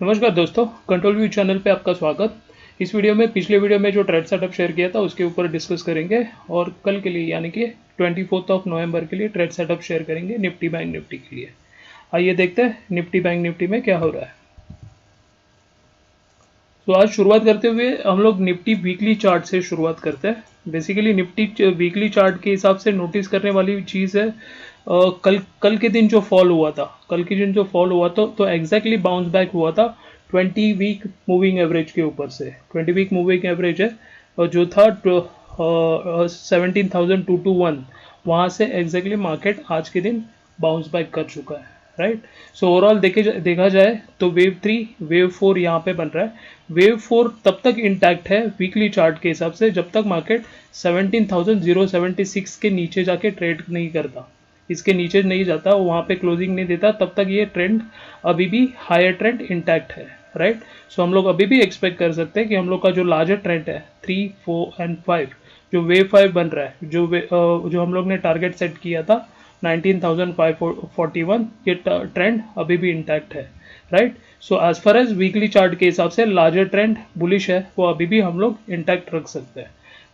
नमस्कार दोस्तों, control view channel पे आपका स्वागत। इस वीडियो में पिछले वीडियो में जो ट्रेड सेटअप शेयर किया था उसके ऊपर डिस्कस करेंगे और कल के लिए यानी कि 24 नवंबर के लिए ट्रेड सेटअप शेयर करेंगे निफ्टी बैंक निफ्टी के लिए। आइए देखते हैं निफ्टी बैंक निफ्टी में क्या हो रहा है। तो आज शुरुआत करते हुए हम लोग निफ्टी वीकली चार्ट से शुरुआत करते हैं। बेसिकली निफ्टी वीकली चार्ट के हिसाब से नोटिस करने वाली चीज़ है कल कल के दिन जो फॉल हुआ था, तो एग्जैक्टली बाउंस बैक हुआ था 20 वीक मूविंग एवरेज के ऊपर से। 20 वीक मूविंग एवरेज है और जो था 17,221, वहाँ से एग्जैक्टली मार्केट आज के दिन बाउंस बैक कर चुका है। राइट। सो ओवरऑल देखा जाए तो वेव 3 वेव 4 यहाँ पे बन रहा है। वेव 4 तब तक इंटैक्ट है वीकली चार्ट के हिसाब से जब तक मार्केट 17,076 के नीचे जाके ट्रेड नहीं करता, इसके नीचे नहीं जाता, वहाँ पे क्लोजिंग नहीं देता, तब तक ये ट्रेंड अभी भी हायर ट्रेंड इंटैक्ट है। राइट। सो हम लोग अभी भी एक्सपेक्ट कर सकते हैं कि हम लोग का जो लार्जर ट्रेंड है 3, 4 एंड 5, जो वेव 5 बन रहा है, जो हम लोग ने टारगेट सेट किया था 19,541, ये ट्रेंड अभी भी इंटैक्ट है। Right. So as far as weekly chart के हिसाब से लार्जर ट्रेंड बुलिश है, वो अभी भी हम लोग इंटैक्ट रख सकते हैं।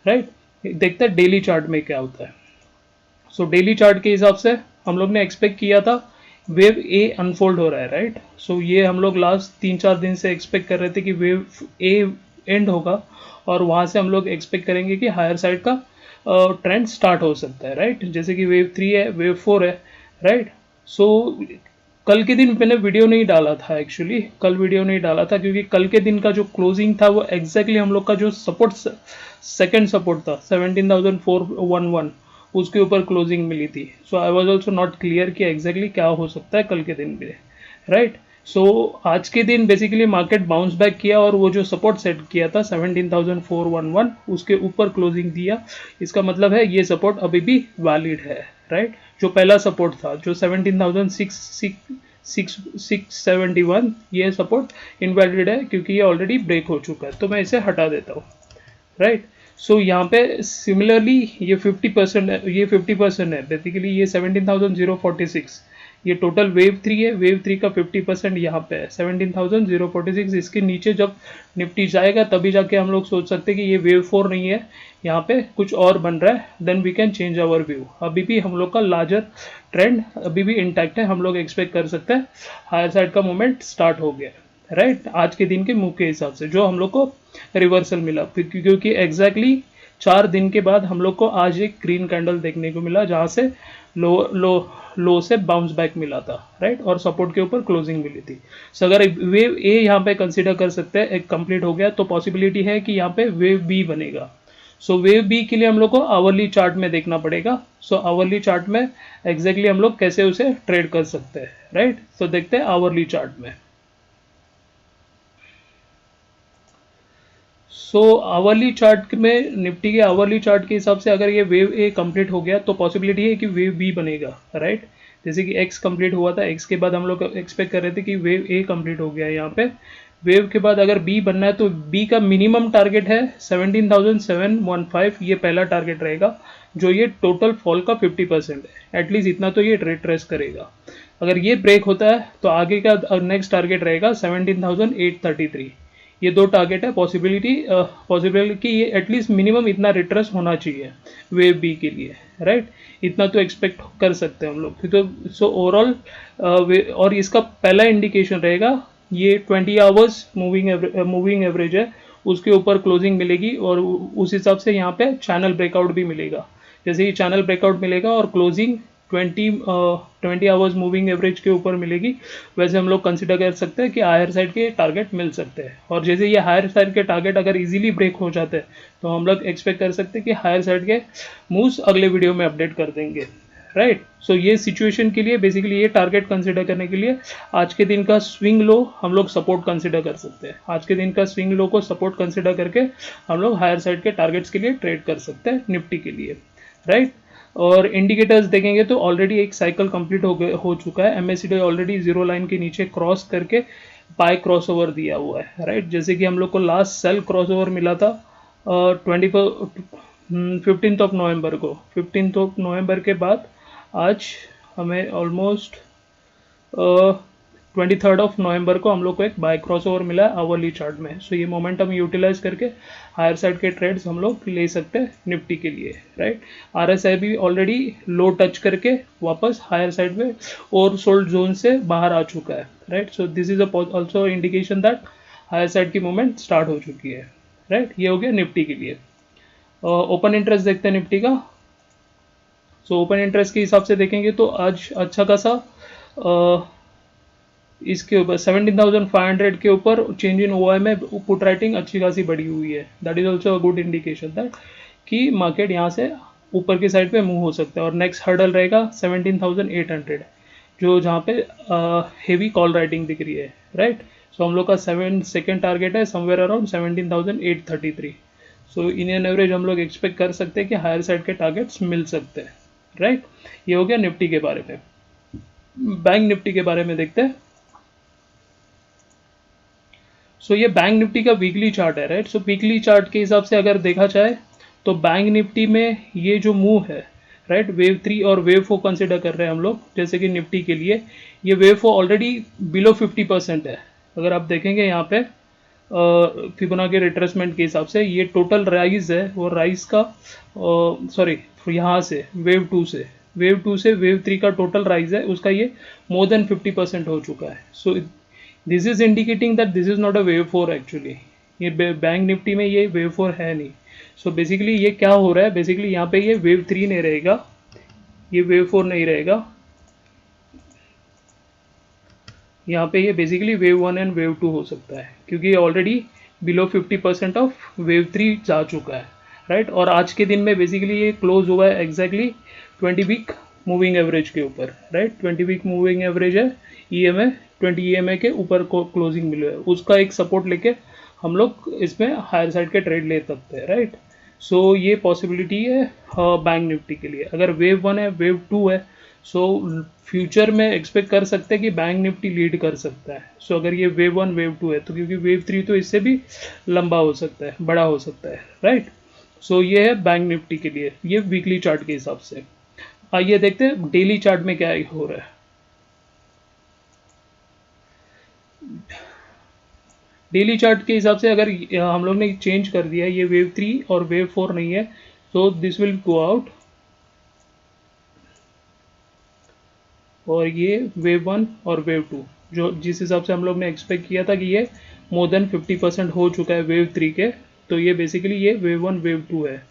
राइट। देखते हैं डेली चार्ट में क्या होता है। सो डेली चार्ट के हिसाब से हम लोग ने एक्सपेक्ट किया था वेव ए अनफोल्ड हो रहा है। राइट। सो ये हम लोग लास्ट 3-4 दिन से एक्सपेक्ट कर रहे थे कि वेव ए एंड होगा और वहाँ से हम लोग एक्सपेक्ट करेंगे कि हायर साइड का ट्रेंड स्टार्ट हो सकता है। राइट। जैसे कि वेव 3 है, वेव 4 है। राइट। सो कल के दिन मैंने वीडियो नहीं डाला था, एक्चुअली कल वीडियो नहीं डाला था क्योंकि कल के दिन का जो क्लोजिंग था वो एग्जैक्टली हम लोग का जो सपोर्ट, सेकंड सपोर्ट था 17,411, उसके ऊपर क्लोजिंग मिली थी। So I was also not clear कि एग्जैक्टली क्या हो सकता है कल के दिन में। राइट। सो आज के दिन बेसिकली मार्केट बाउंस बैक किया और वो जो सपोर्ट सेट किया था 17,411, उसके ऊपर क्लोजिंग दिया। इसका मतलब है ये सपोर्ट अभी भी वैलिड है। राइट। जो पहला सपोर्ट था जो 17,671, ये सपोर्ट इनवैलिड है क्योंकि ये ऑलरेडी ब्रेक हो चुका है, तो मैं इसे हटा देता हूँ। राइट। सो यहाँ पे सिमिलरली ये 50% है, ये 50% है बेसिकली, ये 17,046, ये टोटल वेव 3 है। वेव 3 का 50% यहाँ पे है 17,046। इसके नीचे जब निफ्टी जाएगा तभी जाके हम लोग सोच सकते हैं कि ये वेव 4 नहीं है, यहाँ पे कुछ और बन रहा है, then we can change our view. अभी भी हम लोग का लार्जर ट्रेंड अभी भी इंटैक्ट है, हम लोग एक्सपेक्ट कर सकते हैं हायर साइड का मूवमेंट स्टार्ट हो गया। राइट। आज के दिन के मूव के हिसाब से जो हम लोग को रिवर्सल मिला, क्योंकि एग्जैक्टली 4 दिन के बाद हम लोग को आज एक ग्रीन कैंडल देखने को मिला जहाँ से लो लो लो से बाउंस बैक मिला था। राइट। और सपोर्ट के ऊपर क्लोजिंग मिली थी। सो अगर वेव ए यहाँ पे कंसिडर कर सकते हैं, एक कंप्लीट हो गया तो पॉसिबिलिटी है कि यहाँ पे वेव बी बनेगा। सो वेव बी के लिए हम लोग को आवरली चार्ट में देखना पड़ेगा। सो आवरली चार्ट में एग्जैक्टली हम लोग कैसे उसे ट्रेड कर सकते हैं। राइट। सो देखते हैं आवरली चार्ट में। सो आवरली चार्ट में निफ्टी के आवरली चार्ट के हिसाब से अगर ये वेव ए कंप्लीट हो गया तो पॉसिबिलिटी है कि वेव बी बनेगा। राइट। जैसे कि एक्स कंप्लीट हुआ था, एक्स के बाद हम लोग एक्सपेक्ट कर रहे थे कि वेव ए कंप्लीट हो गया है। यहाँ पे वेव के बाद अगर बी बनना है तो बी का मिनिमम टारगेट है 17,715, ये पहला टारगेट रहेगा, जो ये टोटल फॉल का 50% है। एटलीस्ट इतना तो ये रिट्रेस करेगा। अगर ये ब्रेक होता है तो आगे का नेक्स्ट टारगेट रहेगा 17,833। ये दो टारगेट है। पॉसिबिलिटी कि ये एटलीस्ट मिनिमम इतना रिट्रेस होना चाहिए वेव बी के लिए। राइट। इतना तो एक्सपेक्ट कर सकते हैं हम लोग। तो सो ओवरऑल और इसका पहला इंडिकेशन रहेगा ये 20 आवर्स मूविंग एवरेज है, उसके ऊपर क्लोजिंग मिलेगी और उस हिसाब से यहाँ पे चैनल ब्रेकआउट भी मिलेगा। जैसे ही चैनल ब्रेकआउट मिलेगा और क्लोजिंग 20 आवर्स मूविंग एवरेज के ऊपर मिलेगी, वैसे हम लोग कंसिडर कर सकते हैं कि हायर साइड के टारगेट मिल सकते हैं। और जैसे ये हायर साइड के टारगेट अगर इजीली ब्रेक हो जाते हैं तो हम लोग एक्सपेक्ट कर सकते हैं कि हायर साइड के मूव्स अगले वीडियो में अपडेट कर देंगे। राइट। सो ये सिचुएशन के लिए बेसिकली ये टारगेट कंसिडर करने के लिए आज के दिन का स्विंग लो हम लोग सपोर्ट कंसिडर कर सकते हैं। आज के दिन का स्विंग लो को सपोर्ट कंसिडर करके हम लोग हायर साइड के टारगेट्स के लिए ट्रेड कर सकते हैं निफ्टी के लिए। राइट। और इंडिकेटर्स देखेंगे तो ऑलरेडी एक साइकिल कंप्लीट हो चुका है। एमएससीडी ऑलरेडी जीरो लाइन के नीचे क्रॉस करके बाय क्रॉसओवर दिया हुआ है। राइट। जैसे कि हम लोग को लास्ट सेल क्रॉसओवर मिला था 15 को। 15 नवंबर के बाद आज हमें ऑलमोस्ट 23 नवंबर को हम लोग को एक बाय क्रॉसओवर मिला है आवरली चार्ट में। सो ये मोमेंटम यूटिलाइज करके हायर साइड के ट्रेड्स हम लोग ले सकते हैं निफ्टी के लिए, राइट। RSI भी ऑलरेडी लो टच करके वापस हायर साइड में ओवर सोल्ड जोन से बाहर आ चुका है, right. So this is also indication that higher side की मूवमेंट स्टार्ट हो चुकी है, राइट। ये हो गया निफ्टी के लिए। ओपन इंटरेस्ट देखते हैं निफ्टी का। सो ओपन इंटरेस्ट के हिसाब से देखेंगे तो आज अच्छा खासा इसके ऊपर 17,500 के ऊपर चेंज इन OI में पुट राइटिंग अच्छी खासी बढ़ी हुई है। That is also a good indication that कि मार्केट यहाँ से ऊपर की साइड पे मूव हो सकता है। और नेक्स्ट हर्डल रहेगा 17,800, जो जहाँ पे हेवी कॉल राइटिंग दिख रही है, राइट। सो हम लोग का सेकेंड टारगेट है somewhere around 17,833। So in an average हम लोग एक्सपेक्ट कर सकते हैं कि हायर साइड के टारगेट्स मिल सकते हैं, राइट। ये हो गया निफ्टी के बारे में। बैंक निफ्टी के बारे में देखते हैं। सो ये बैंक निफ्टी का वीकली चार्ट है, राइट। सो वीकली चार्ट के हिसाब से अगर देखा जाए तो बैंक निफ्टी में ये जो मूव है, राइट, वेव 3 और वेव 4 कंसिडर कर रहे हैं हम लोग। जैसे कि निफ्टी के लिए ये वेव 4 ऑलरेडी बिलो 50% है। अगर आप देखेंगे यहाँ पे फिबोनाची रिट्रेसमेंट के हिसाब से ये टोटल राइज है, वो राइज का सॉरी यहाँ से वेव टू से वेव 3 का टोटल राइज है, उसका ये मोर देन 50% हो चुका है। सो this is indicating that this is not a wave 4 actually. ये बैंक निफ्टी में ये वेव 4 है नहीं। सो बेसिकली ये क्या हो रहा है, बेसिकली यहाँ पे ये वेव 3 नहीं रहेगा, ये वेव 4 नहीं रहेगा, यहाँ पे ये बेसिकली वेव 1 एंड वेव 2 हो सकता है, क्योंकि ये ऑलरेडी बिलो 50% ऑफ वेव 3 जा चुका है, राइट। और आज के दिन में बेसिकली ये क्लोज हुआ है एग्जैक्टली 20 वीक मूविंग एवरेज के ऊपर, राइट। 20 वीक मूविंग एवरेज है EMA, 20 EMA के ऊपर को क्लोजिंग मिला है, उसका एक सपोर्ट लेके हम लोग इसमें हायर साइड के ट्रेड ले सकते हैं, राइट। सो ये पॉसिबिलिटी है बैंक निफ्टी के लिए। अगर वेव 1 है, वेव 2 है, सो फ्यूचर में एक्सपेक्ट कर सकते हैं कि बैंक निफ्टी लीड कर सकता है। सो अगर ये वेव 1 वेव 2 है तो, क्योंकि वेव 3 तो इससे भी लंबा हो सकता है, बड़ा हो सकता है, राइट। सो ये है बैंक निफ्टी के लिए, ये वीकली चार्ट के हिसाब से। आइए देखते हैं डेली चार्ट में क्या हो रहा है। डेली चार्ट के हिसाब से अगर हम लोग ने चेंज कर दिया है, ये वेव 3 और वेव 4 नहीं है, so this will go out, और ये वेव 1 और वेव 2 जो जिस हिसाब से हम लोग ने एक्सपेक्ट किया था कि ये मोर देन 50% हो चुका है वेव 3 के, तो ये बेसिकली ये वेव 1 वेव 2 है,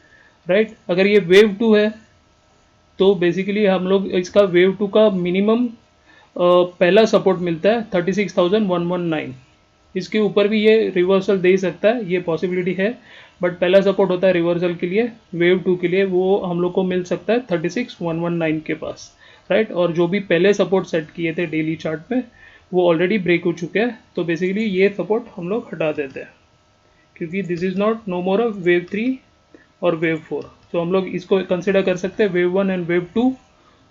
राइट। अगर ये वेव 2 है तो बेसिकली हम लोग इसका वेव 2 का मिनिमम पहला सपोर्ट मिलता है 36,119। इसके ऊपर भी ये रिवर्सल दे सकता है, ये पॉसिबिलिटी है, बट पहला सपोर्ट होता है रिवर्सल के लिए वेव 2 के लिए, वो हम लोग को मिल सकता है 36,119 के पास, राइट। और जो भी पहले सपोर्ट सेट किए थे डेली चार्ट में वो ऑलरेडी ब्रेक हो चुके हैं, तो बेसिकली ये सपोर्ट हम लोग हटा देते हैं, क्योंकि this is not know more of wave 3 और वेव 4। तो हम लोग इसको कंसिडर कर सकते हैं वेव 1 एंड वेव 2,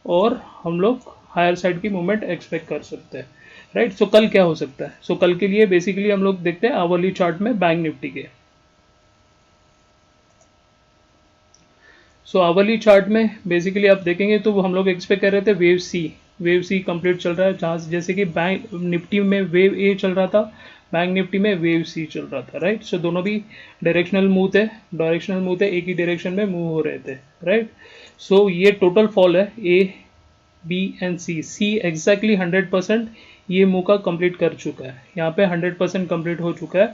और हम लोग हायर साइड की मूवमेंट एक्सपेक्ट कर सकते हैं, राइट। सो कल क्या हो सकता है, सो कल के लिए बेसिकली हम लोग देखते हैं आवरली चार्ट में बैंक निफ्टी के। सो आवरली चार्ट में बेसिकली आप देखेंगे तो हम लोग एक्सपेक्ट कर रहे थे वेव सी कंप्लीट चल रहा है, जहाँ जैसे कि बैंक निफ्टी में वेव ए चल रहा था, बैंक निफ्टी में वेव सी चल रहा था, राइट। सो दोनों भी डायरेक्शनल मूव थे, एक ही डायरेक्शन में मूव हो रहे थे, राइट। सो ये टोटल फॉल है A B and C exactly 100% ये मूव का कंप्लीट कर चुका है, यहाँ पे 100% कंप्लीट हो चुका है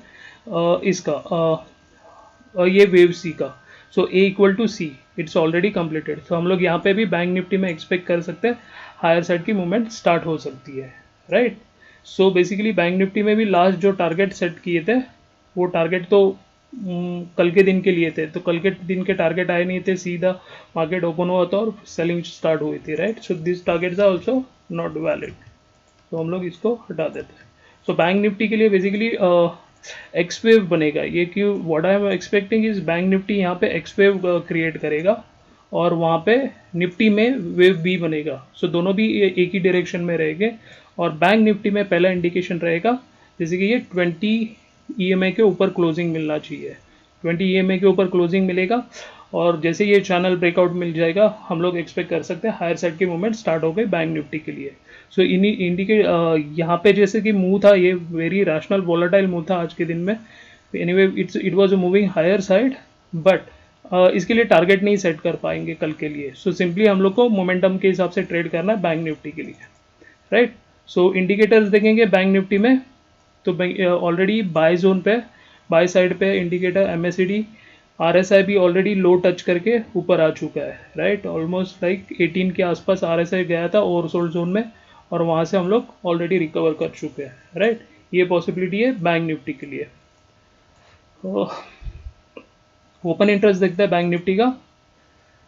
ये वेव सी का। So A equal to C, it's already completed. तो हम लोग यहाँ पे भी बैंक निफ्टी में एक्सपेक्ट कर सकते हैं हायर साइड की मूवमेंट स्टार्ट हो सकती है, right. So basically bank Nifty में भी लास्ट जो टारगेट सेट किए थे वो टारगेट तो कल के दिन के लिए थे, तो कल के दिन के टारगेट आए नहीं थे, सीधा मार्केट ओपन हुआ था और सेलिंग स्टार्ट हुई थी, right. So this targets are also not valid, तो हम लोग इसको हटा देते हैं। सो बैंक निफ्टी के लिए बेसिकली एक्स वेव बनेगा ये, कि what I am expecting is bank Nifty यहाँ पे एक्स वेव क्रिएट करेगा और वहाँ पे निफ्टी में वेव बी बनेगा। सो दोनों भी एक ही डायरेक्शन में रहेंगे, और बैंक निफ्टी में पहला इंडिकेशन रहेगा जैसे कि ये 20 EMA के ऊपर क्लोजिंग मिलना चाहिए, 20 EMA के ऊपर क्लोजिंग मिलेगा, और जैसे ये चैनल ब्रेकआउट मिल जाएगा हम लोग एक्सपेक्ट कर सकते हैं हायर साइड की मूवमेंट स्टार्ट हो गई बैंक निफ्टी के लिए। सो यहाँ पे जैसे कि मूव था, ये वेरी रैशनल वोलेटाइल मूव था आज के दिन में। Anyway it was moving higher side, but इसके लिए टारगेट नहीं सेट कर पाएंगे कल के लिए। सो सिंपली हम लोग को मोमेंटम के हिसाब से ट्रेड करना है बैंक निफ्टी के लिए, राइट। सो इंडिकेटर्स देखेंगे बैंक निफ्टी में, तो ऑलरेडी बाय जोन पे, बाय साइड पे इंडिकेटर MACD RSI भी ऑलरेडी लो टच करके ऊपर आ चुका है, राइट। ऑलमोस्ट लाइक 18 के आसपास RSI गया था ओवरसोल्ड जोन में, और वहाँ से हम लोग ऑलरेडी रिकवर कर चुके हैं, राइट। ये पॉसिबिलिटी है बैंक निफ्टी के लिए। ओपन इंटरेस्ट देखते हैं बैंक निफ्टी का।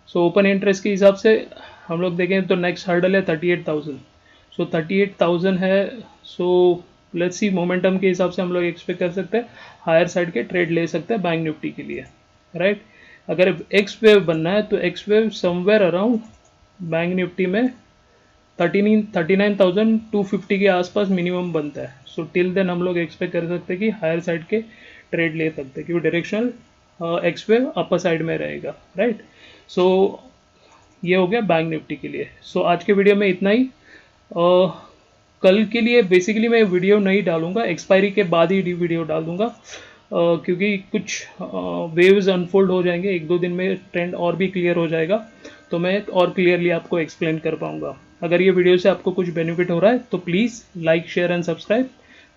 सो ओपन इंटरेस्ट के हिसाब से हम लोग देखें तो नेक्स्ट हर्डल है 38,000। सो 38,000 है। सो लेट्स सी, मोमेंटम के हिसाब से हम लोग एक्सपेक्ट कर सकते हैं हायर साइड के ट्रेड ले सकते हैं बैंक निफ्टी के लिए, राइट। अगर एक्स वेव बनना है तो x wave somewhere around bank Nifty में 39,250 के आसपास मिनिमम बनता है। सो टिल देन हम लोग एक्सपेक्ट कर सकते हैं कि हायर साइड के ट्रेड ले सकते हैं, क्योंकि directional x wave upper side में रहेगा, राइट। सो ये हो गया बैंक निफ्टी के लिए। सो आज के वीडियो में इतना ही। कल के लिए बेसिकली मैं वीडियो नहीं डालूंगा, एक्सपायरी के बाद ही वीडियो डाल दूंगा, क्योंकि कुछ वेव्स अनफोल्ड हो जाएंगे, 1-2 दिन में ट्रेंड और भी क्लियर हो जाएगा, तो मैं और क्लियरली आपको एक्सप्लेन कर पाऊंगा। अगर ये वीडियो से आपको कुछ बेनिफिट हो रहा है तो please like, share and subscribe.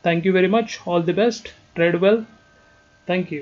Thank you very much, all the best, trade well, thank you.